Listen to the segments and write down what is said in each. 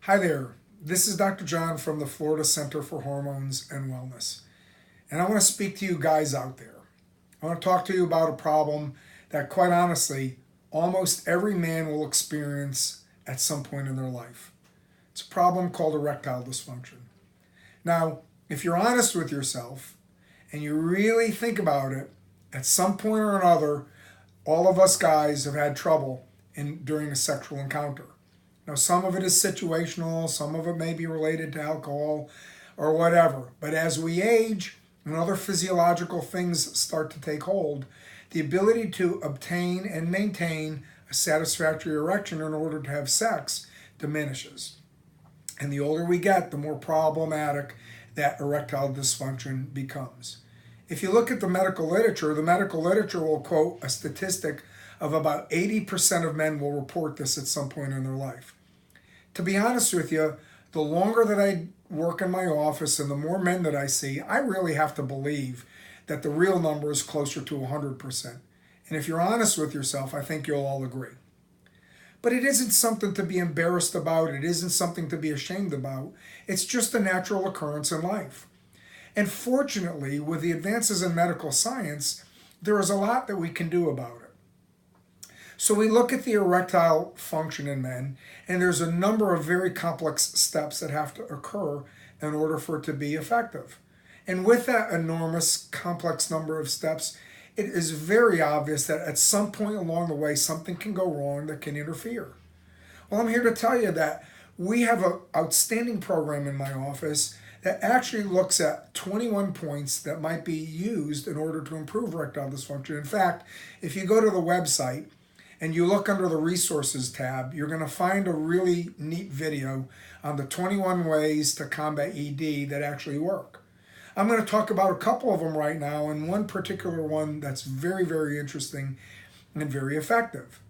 Hi there, this is Dr. John from the Florida Center for Hormones and Wellness. And I want to speak to you guys out there. I want to talk to you about a problem that, quite honestly, almost every man will experience at some point in their life. It's a problem called erectile dysfunction. Now, if you're honest with yourself and you really think about it, at some point or another, all of us guys have had trouble during a sexual encounter. Now, some of it is situational, some of it may be related to alcohol or whatever. But as we age and other physiological things start to take hold, the ability to obtain and maintain a satisfactory erection in order to have sex diminishes. And the older we get, the more problematic that erectile dysfunction becomes. If you look at the medical literature will quote a statistic of about 80% of men will report this at some point in their life. To be honest with you, the longer that I work in my office and the more men that I see, I really have to believe that the real number is closer to 100%. And if you're honest with yourself, I think you'll all agree. But it isn't something to be embarrassed about. It isn't something to be ashamed about. It's just a natural occurrence in life. And fortunately, with the advances in medical science, there is a lot that we can do about it. So we look at the erectile function in men, and there's a number of very complex steps that have to occur in order for it to be effective. And with that enormous, complex number of steps, it is very obvious that at some point along the way, something can go wrong that can interfere. Well, I'm here to tell you that we have an outstanding program in my office that actually looks at 21 points that might be used in order to improve erectile dysfunction. In fact, if you go to the website and you look under the resources tab, you're going to find a really neat video on the 21 ways to combat ED that actually work. I'm going to talk about a couple of them right now, and one particular one that's very, very interesting and very effective.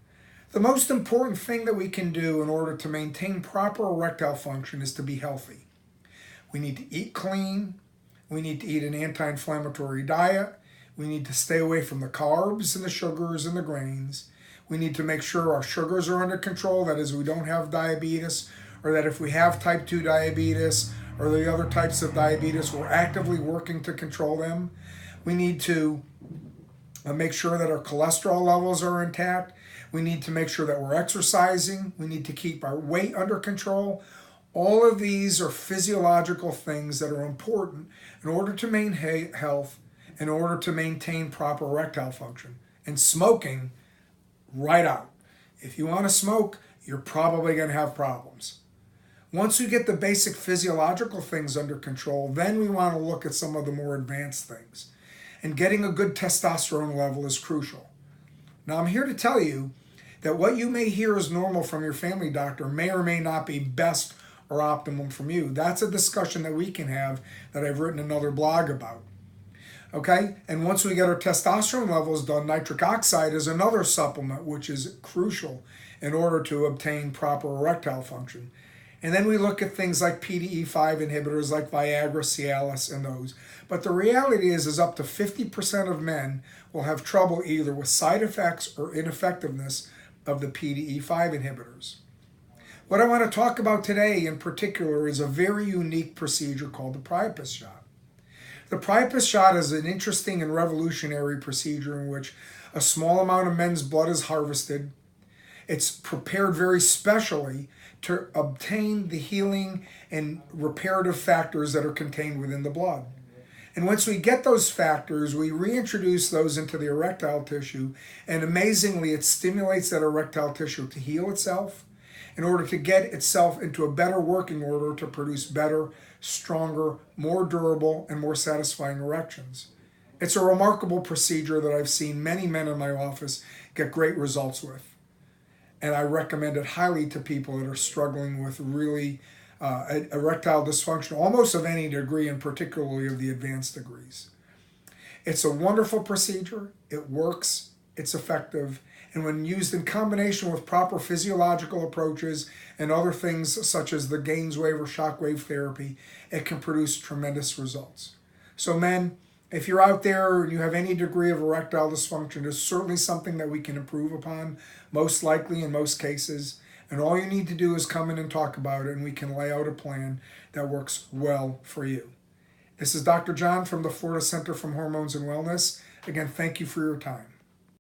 The most important thing that we can do in order to maintain proper erectile function is to be healthy. We need to eat clean. We need to eat an anti-inflammatory diet. We need to stay away from the carbs and the sugars and the grains. We need to make sure our sugars are under control, that is, we don't have diabetes, or that if we have type 2 diabetes or the other types of diabetes, we're actively working to control them. We need to make sure that our cholesterol levels are intact. We need to make sure that we're exercising. We need to keep our weight under control. All of these are physiological things that are important in order to maintain health, in order to maintain proper erectile function. And smoking, right out. If you want to smoke, you're probably going to have problems. Once we get the basic physiological things under control, then we want to look at some of the more advanced things. And getting a good testosterone level is crucial. Now, I'm here to tell you that what you may hear as normal from your family doctor may or may not be best or optimum from you. That's a discussion that we can have that I've written another blog about. Okay, and once we get our testosterone levels done, nitric oxide is another supplement which is crucial in order to obtain proper erectile function. And then we look at things like PDE5 inhibitors like Viagra, Cialis, and those. But the reality is up to 50% of men will have trouble either with side effects or ineffectiveness of the PDE5 inhibitors. What I want to talk about today in particular is a very unique procedure called the Priapus Shot. The Priapus Shot is an interesting and revolutionary procedure in which a small amount of men's blood is harvested. It's prepared very specially to obtain the healing and reparative factors that are contained within the blood. And once we get those factors, we reintroduce those into the erectile tissue, and amazingly, it stimulates that erectile tissue to heal itself in order to get itself into a better working order to produce better, stronger, more durable, and more satisfying erections. It's a remarkable procedure that I've seen many men in my office get great results with. And I recommend it highly to people that are struggling with really erectile dysfunction, almost of any degree, and particularly of the advanced degrees. It's a wonderful procedure. It works. It's effective. And when used in combination with proper physiological approaches and other things such as the Gainswave or shockwave therapy, it can produce tremendous results. So men, if you're out there and you have any degree of erectile dysfunction, it's certainly something that we can improve upon, most likely in most cases. And all you need to do is come in and talk about it, and we can lay out a plan that works well for you. This is Dr. John from the Florida Center for Hormones and Wellness. Again, thank you for your time.